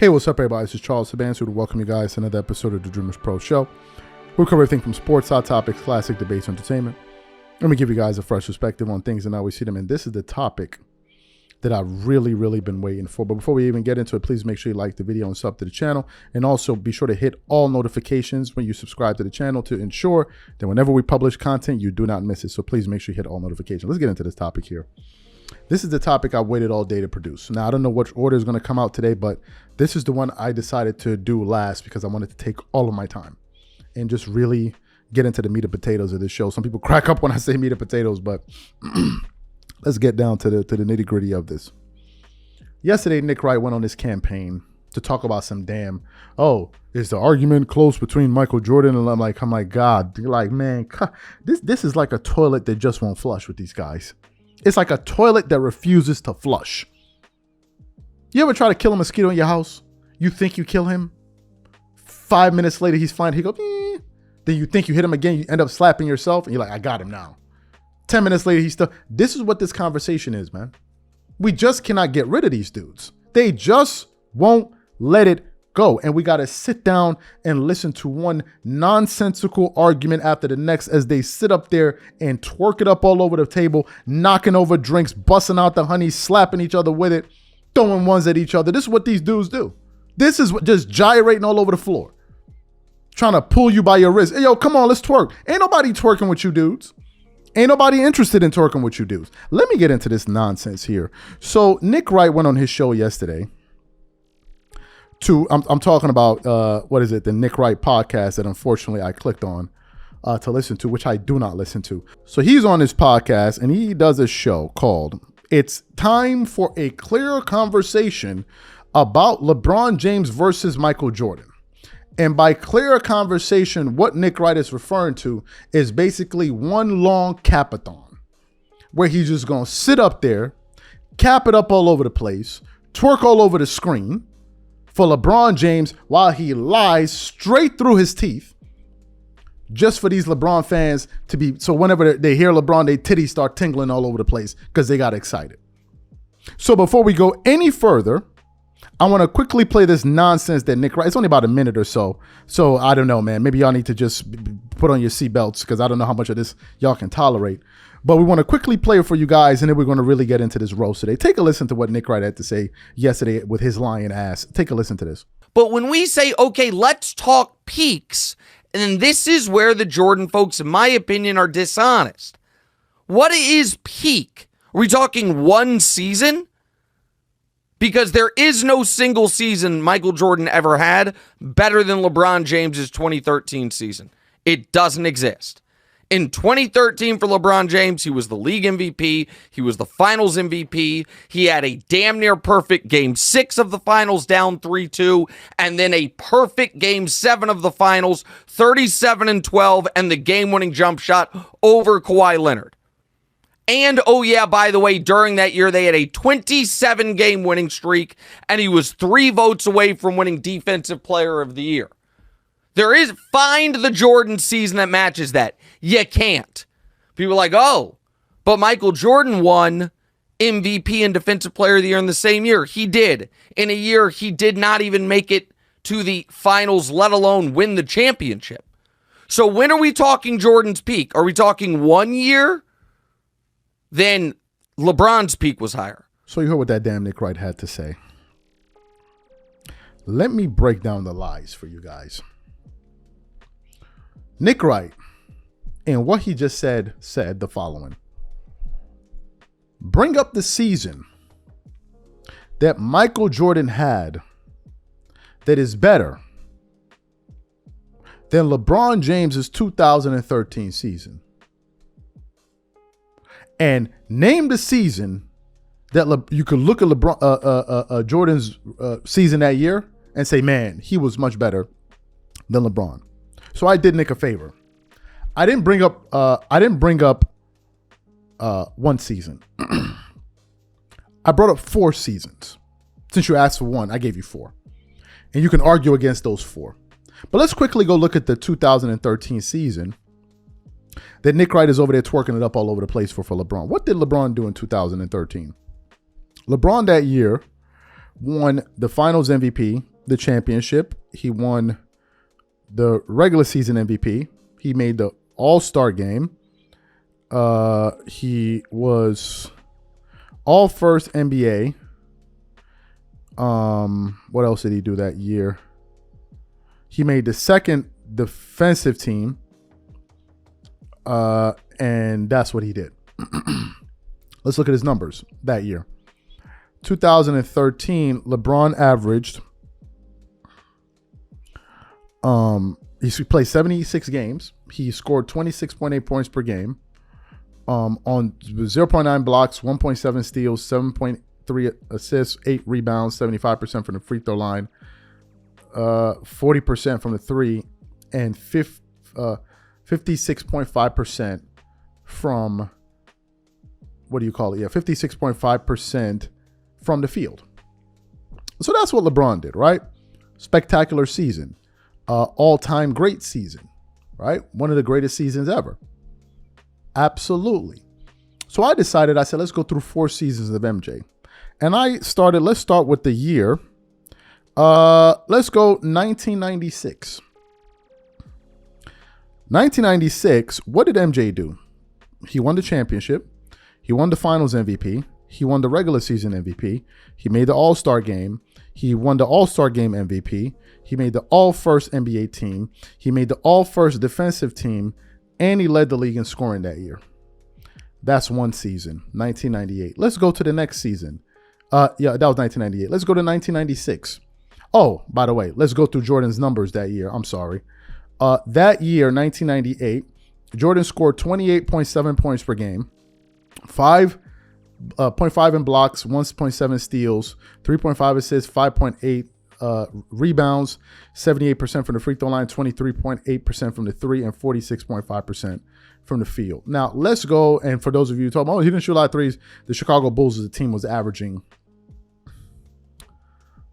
Hey, what's up, everybody? This is Charles Sabans here to welcome you guys to another episode of the Dreamers Pro Show. We'll cover everything from sports, hot topics, classic debates, entertainment. Let me give you guys a fresh perspective on things and how we see them. And this is the topic that I've really been waiting for. But before we even get into it, please make sure you like the video and sub to the channel. And also be sure to hit all notifications when you subscribe to the channel to ensure that whenever we publish content, you do not miss it. So please make sure you hit all notifications. Let's get into this topic here. This is the topic I waited all day to produce. Now, I don't know which order is going to come out today, but this is the one I decided to do last because I wanted to take all of my time and just really get into the meat and potatoes of this show. Some people crack up when I say meat and potatoes, but let's get down to the nitty gritty of this. Yesterday, Nick Wright went on this campaign to talk about some is the argument close between Michael Jordan? And I'm like, God, like, man, this is like a toilet that just won't flush with these guys. It's like a toilet that refuses to flush. You ever try to kill a mosquito in your house? You think you kill him. 5 minutes later, he's fine. He goes, eh. Then you think you hit him again. You end up slapping yourself. And you're like, I got him now. 10 minutes later, he's still. This is what this conversation is, man. We just cannot get rid of these dudes. They just won't let it go. And we got to sit down and listen to one nonsensical argument after the next as they sit up there and twerk it up all over the table, knocking over drinks, busting out the honey, slapping each other with it, throwing ones at each other. This is what these dudes do. This is what, just gyrating all over the floor, trying to pull you by your wrist. Hey, yo, come on, let's twerk. Ain't nobody twerking with you dudes. Ain't nobody interested in twerking with you dudes. Let me get into this nonsense here. So Nick Wright went on his show yesterday. I'm talking about, the Nick Wright podcast that unfortunately I clicked on to listen to, which I do not listen to. So he's on his podcast and he does a show called It's Time for a Clear Conversation About LeBron James versus Michael Jordan. And by clear conversation, what Nick Wright is referring to is basically one long capathon where he's just going to sit up there, cap it up all over the place, twerk all over the screen for LeBron James while he lies straight through his teeth just for these LeBron fans to be. So whenever they hear LeBron, their titties start tingling all over the place because they got excited. So before we go any further, I want to quickly play this nonsense that Nick Wright, it's only about a minute or so. So I don't know, man, maybe y'all need to just put on your seatbelts because I don't know how much of this y'all can tolerate. But we want to quickly play it for you guys, and then we're going to really get into this roast today. Take a listen to what Nick Wright had to say yesterday with his lying ass. Take a listen to this. But when we say, okay, let's talk peaks, and this is where the Jordan folks, in my opinion, are dishonest. What is peak? Are we talking one season? Because there is no single season Michael Jordan ever had better than LeBron James's 2013 season. It doesn't exist. In 2013 for LeBron James, he was the league MVP. He was the finals MVP. He had a damn near perfect game 6 of the finals down 3-2, and then a perfect game 7 of the finals, 37-12, and the game-winning jump shot over Kawhi Leonard. And, oh yeah, by the way, during that year, they had a 27-game winning streak, and he was 3 votes away from winning Defensive Player of the Year. Find the Jordan season that matches that. You can't. People are like, oh, but Michael Jordan won MVP and Defensive Player of the Year in the same year. He did. In a year, he did not even make it to the finals, let alone win the championship. So when are we talking Jordan's peak? Are we talking 1 year? Then LeBron's peak was higher. So you heard what that damn Nick Wright had to say. Let me break down the lies for you guys. Nick Wright, and what he just said the following. Bring up the season that Michael Jordan had that is better than LeBron James's 2013 season. And name the season that you could look at LeBron, Jordan's season that year and say, man, he was much better than LeBron. So I did Nick a favor. I didn't bring up one season. I brought up 4 seasons. Since you asked for 1, I gave you 4. And you can argue against those 4. But let's quickly go look at the 2013 season that Nick Wright is over there twerking it up all over the place for LeBron. What did LeBron do in 2013? LeBron that year won the finals MVP, the championship. He won the regular season MVP. He made the All-Star game. He was all first NBA. What else did he do that year? He made the second defensive team. And that's what he did. Let's look at his numbers that year. 2013, LeBron averaged, he played 76 games. He scored 26.8 points per game, on 0.9 blocks, 1.7 steals, 7.3 assists, 8 rebounds, 75% from the free throw line, 40% from the three, and 56.5% from, what do you call it? Yeah, 56.5% from the field. So that's what LeBron did, right? Spectacular season. All-time great season, right? One of the greatest seasons ever. Absolutely. So I decided, I said, let's go through 4 seasons of MJ. And let's start with the year. Let's go 1996. 1996, what did MJ do? He won the championship. He won the finals MVP. He won the regular season MVP. He made the All-Star game. He won the All-Star game MVP. He made the all-first NBA team. He made the all-first defensive team. And he led the league in scoring that year. That's one season, 1998. Let's go to the next season. Yeah, that was 1998. Let's go to 1996. Oh, by the way, let's go through Jordan's numbers that year. I'm sorry. That year, 1998, Jordan scored 28.7 points per game, 5.5 in blocks, 1.7 steals, 3.5 assists, 5.8 rebounds, 78% from the free throw line, 23.8% from the three, and 46.5% from the field. Now, let's go, and for those of you talking, he didn't shoot a lot of threes, the Chicago Bulls as a team was averaging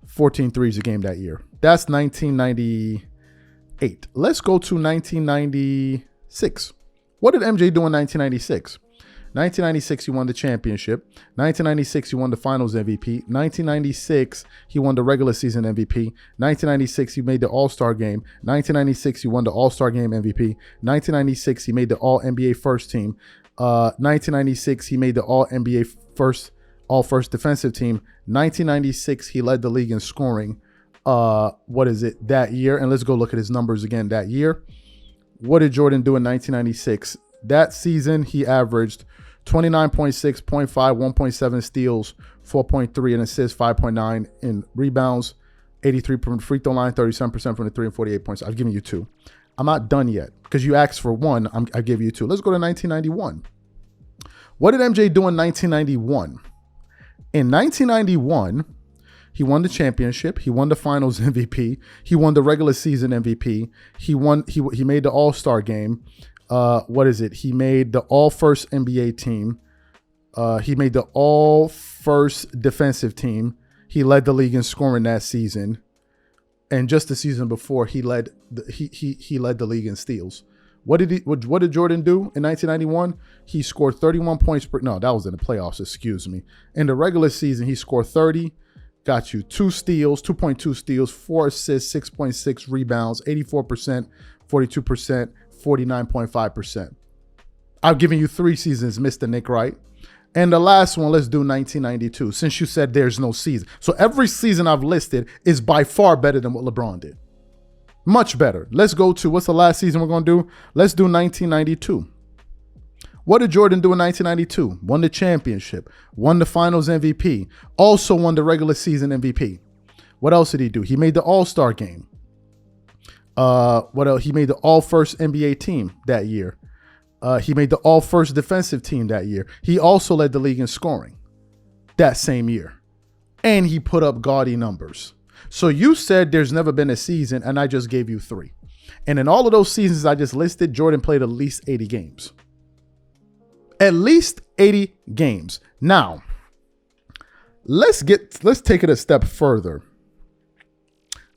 14 threes a game that year. That's 1998. Let's go to 1996. What did MJ do in 1996? 1996, he won the championship. 1996, he won the finals MVP. 1996, he won the regular season MVP. 1996, he made the All-Star game. 1996, he won the All-Star game MVP. 1996, he made the All-NBA first team. 1996, he made the All-NBA all-first defensive team. 1996, he led the league in scoring. That year? And let's go look at his numbers again that year. What did Jordan do in 1996? That season, he averaged 29.6, 0.5, 1.7 steals, 4.3 in assists, 5.9 in rebounds, 83 from the free throw line, 37% from the three, and 48 points. I've given you 2. I'm not done yet because you asked for 1. I give you 2. Let's go to 1991. What did MJ do in 1991? In 1991, he won the championship. He won the finals MVP. He won the regular season MVP. He made the All-Star game. He made the all-first NBA team. He made the all-first defensive team. He led the league in scoring that season. And just the season before, he led the league in steals. What did Jordan do in 1991? He scored 31 points no, that was in the playoffs, excuse me. In the regular season, he scored 30, got you 2 steals, 2.2 steals, 4 assists, 6.6 rebounds, 84%, 42%, 49.5%. I've given you 3 seasons, Mr. Nick Wright. And the last one, let's do 1992, since you said there's no season. So every season I've listed is by far better than what LeBron did. Much better. Let's go to, what's the last season we're going to do? Let's do 1992. What did Jordan do in 1992? Won the championship, won the finals MVP, also won the regular season MVP. What else did he do? He made the All-Star game. What else? He made the all-first NBA team that year. He made the all-first defensive team that year. He also led the league in scoring that same year. And he put up gaudy numbers. So you said there's never been a season, and I just gave you 3. And in all of those seasons I just listed, Jordan played at least 80 games. At least 80 games. Now, let's take it a step further.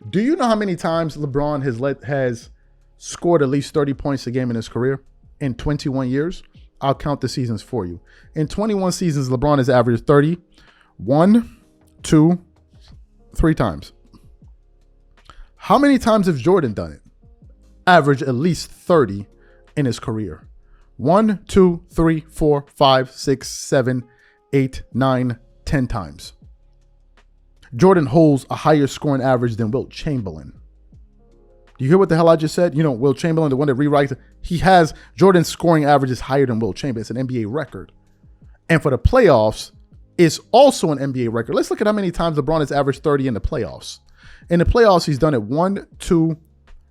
Do you know how many times LeBron has scored at least 30 points a game in his career in 21 years? I'll count the seasons for you. In 21 seasons, LeBron has averaged 30, 1, 2, 3 times. How many times has Jordan done it? Average at least 30 in his career. 1, 2, 3, 4, 5, 6, 7, 8, 9, 10 times. Jordan holds a higher scoring average than Wilt Chamberlain. Do you hear what the hell I just said? You know, Wilt Chamberlain, the one that rewrites, Jordan's scoring average is higher than Wilt Chamberlain. It's an NBA record. And for the playoffs, it's also an NBA record. Let's look at how many times LeBron has averaged 30 in the playoffs. In the playoffs, he's done it 1, 2,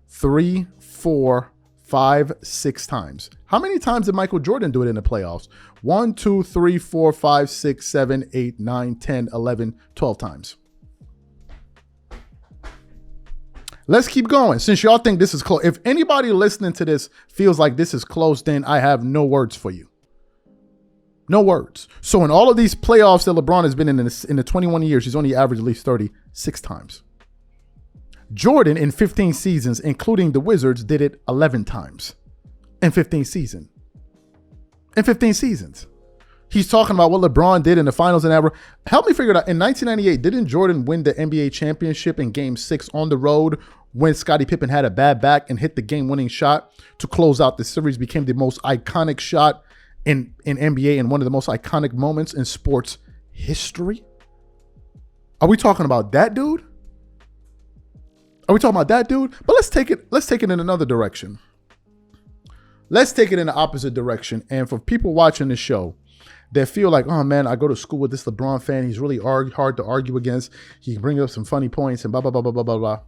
3, 4, 5, 6 times. How many times did Michael Jordan do it in the playoffs? 1, 2, 3, 4, 5, 6, 7, 8, 9, 10, 11, 12 times. Let's keep going. Since y'all think this is close, if anybody listening to this feels like this is close, then I have no words for you. No words. So in all of these playoffs that LeBron has been in the 21 years, he's only averaged at least 36 times. Jordan in 15 seasons, including the Wizards, did it 11 times in 15 seasons. In 15 seasons. He's talking about what LeBron did in the finals and ever. Help me figure it out. In 1998, didn't Jordan win the NBA championship in Game 6 on the road when Scottie Pippen had a bad back and hit the game-winning shot to close out the series? Became the most iconic shot in NBA and one of the most iconic moments in sports history. Are we talking about that dude? Are we talking about that dude? But let's take it in another direction. Let's take it in the opposite direction. And for people watching the show that feel like, oh man, I go to school with this LeBron fan. He's really hard to argue against. He can bring up some funny points and blah, blah, blah, blah, blah, blah, blah.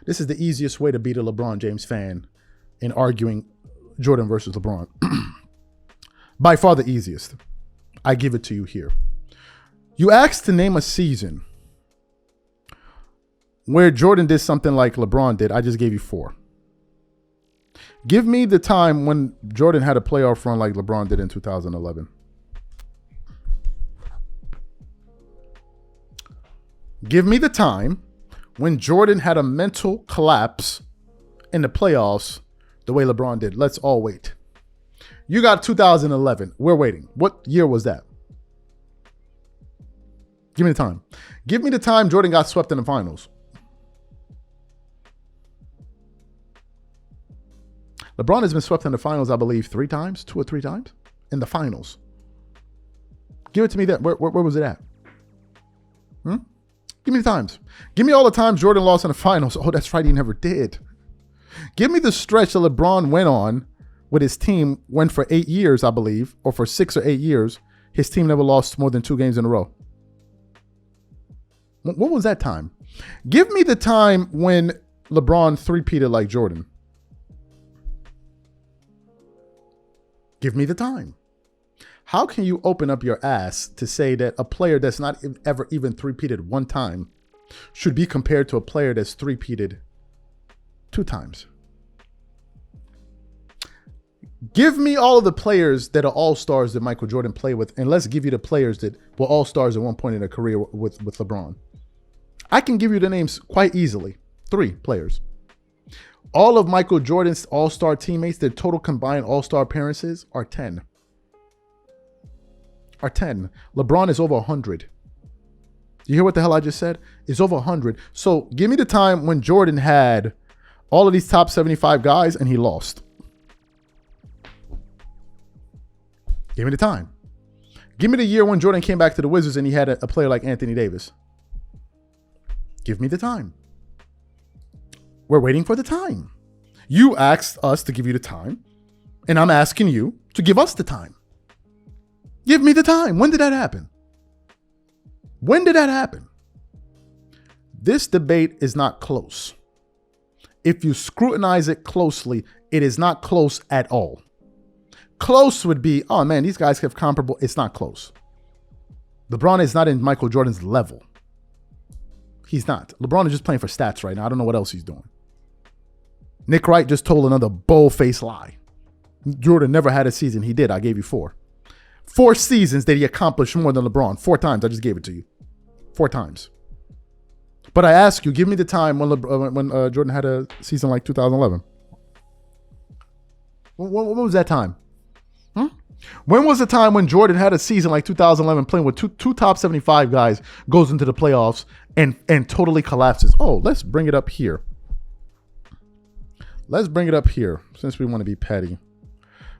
This is the easiest way to beat a LeBron James fan in arguing Jordan versus LeBron. By far the easiest. I give it to you here. You asked to name a season where Jordan did something like LeBron did. I just gave you 4. Give me the time when Jordan had a playoff run like LeBron did in 2011. Give me the time when Jordan had a mental collapse in the playoffs the way LeBron did. Let's all wait. You got 2011. We're waiting. What year was that? Give me the time. Give me the time Jordan got swept in the finals. LeBron has been swept in the finals, I believe, 3 times, 2 or 3 times in the finals. Give it to me then. Where was it at? Give me the times. Give me all the times Jordan lost in the finals. Oh, that's right. He never did. Give me the stretch that LeBron went on with his team, went for 8 years, I believe, or for 6 or 8 years. His team never lost more than 2 games in a row. What was that time? Give me the time when LeBron three-peated like Jordan. Give me the time. How can you open up your ass to say that a player that's not ever even three-peated 1 time should be compared to a player that's three-peated 2 times? Give me all of the players that are all-stars that Michael Jordan played with, and let's give you the players that were all-stars at one point in their career with LeBron. I can give you the names quite easily. 3 players. All of Michael Jordan's all-star teammates, their total combined all-star appearances are 10. LeBron is over 100. You hear what the hell I just said? It's over 100. So give me the time when Jordan had all of these top 75 guys and he lost. Give me the time. Give me the year when Jordan came back to the Wizards and he had a player like Anthony Davis. Give me the time. We're waiting for the time. You asked us to give you the time, and I'm asking you to give us the time. Give me the time. When did that happen? When did that happen? This debate is not close. If you scrutinize it closely, it is not close at all. Close would be, oh man, these guys have comparable. It's not close. LeBron is not in Michael Jordan's level. He's not. LeBron is just playing for stats right now. I don't know what else he's doing. Nick Wright just told another bold-faced lie. Jordan never had a season. He did. I gave you 4. 4 seasons that he accomplished more than LeBron. 4 times. I just gave it to you. 4 times. But I ask you, give me the time when Jordan had a season like 2011. What was that time? When was the time when Jordan had a season like 2011 playing with two top 75 guys, goes into the playoffs and totally collapses? Oh, let's bring it up here. let's bring it up here since we want to be petty.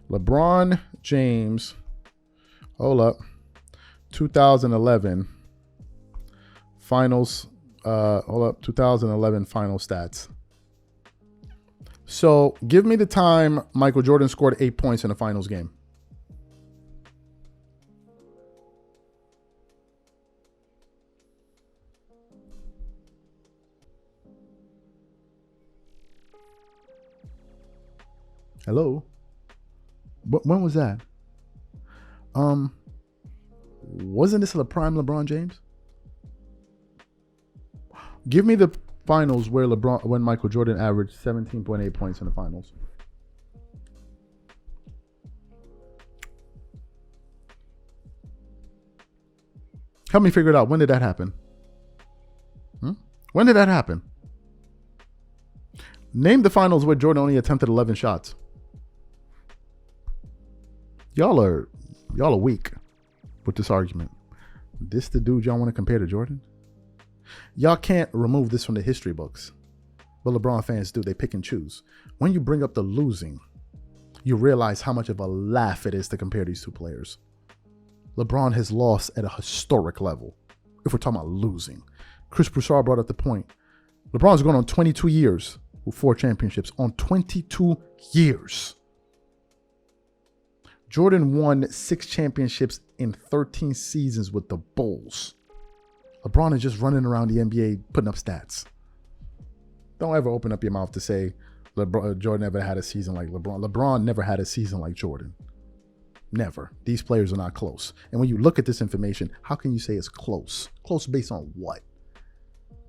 LeBron James, hold up, 2011 finals, 2011 final stats. So give me the time Michael Jordan scored 8 points in a finals game. Hello? When was that? Wasn't this a prime LeBron James? Give me the finals where when Michael Jordan averaged 17.8 points in the finals. Help me figure it out. When did that happen? When did that happen? Name the finals where Jordan only attempted 11 shots. Y'all are weak with this argument. This the dude y'all want to compare to Jordan? Y'all can't remove this from the history books. But LeBron fans do. They pick and choose. When you bring up the losing, you realize how much of a laugh it is to compare these two players. LeBron has lost at a historic level. If we're talking about losing. Chris Broussard brought up the point. LeBron's going on 22 years with 4 championships. On 22 years. Jordan won 6 championships in 13 seasons with the Bulls. LeBron is just running around the NBA putting up stats. Don't ever open up your mouth to say Jordan never had a season like LeBron. LeBron never had a season like Jordan. Never. These players are not close. And when you look at this information, how can you say it's close? Close based on what?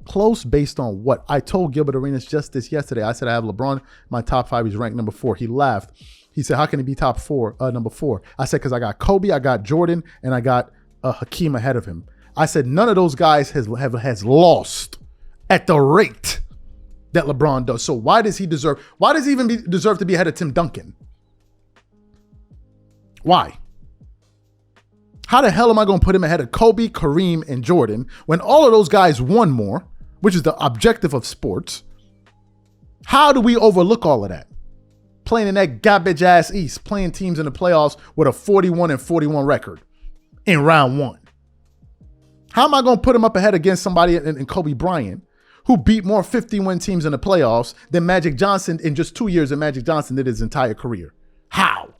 Close based on what? I told Gilbert Arenas just this yesterday. I said I have LeBron, my top 5. He's ranked number 4. He laughed. He said, how can he be number 4? I said, because I got Kobe, I got Jordan, and I got Hakeem ahead of him. I said, none of those guys has lost at the rate that LeBron does. So why does he even deserve to be ahead of Tim Duncan? Why? How the hell am I going to put him ahead of Kobe, Kareem, and Jordan when all of those guys won more, which is the objective of sports? How do we overlook all of that? Playing in that garbage ass East, playing teams in the playoffs with a 41-41 record in round 1. How am I going to put him up ahead against somebody in Kobe Bryant who beat more 50-win teams in the playoffs than Magic Johnson in just 2 years than Magic Johnson did his entire career? How?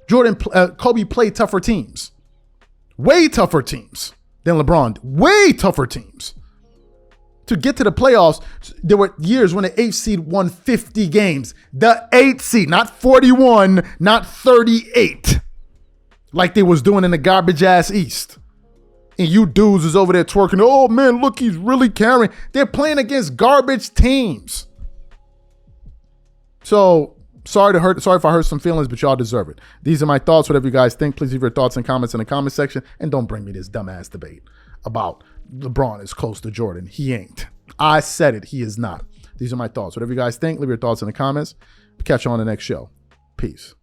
Kobe played tougher teams. Way tougher teams than LeBron. Way tougher teams. To get to the playoffs, there were years when the 8th seed won 50 games. The 8th seed, not 41, not 38. Like they was doing in the garbage ass East. And you dudes is over there twerking. Oh man, look, he's really carrying. They're playing against garbage teams. So sorry if I hurt some feelings, but y'all deserve it. These are my thoughts. Whatever you guys think, please leave your thoughts and comments in the comment section. And don't bring me this dumbass debate about LeBron is close to Jordan. He ain't. I said it. He is not. These are my thoughts. Whatever you guys think, leave your thoughts in the comments. Catch you on the next show. Peace.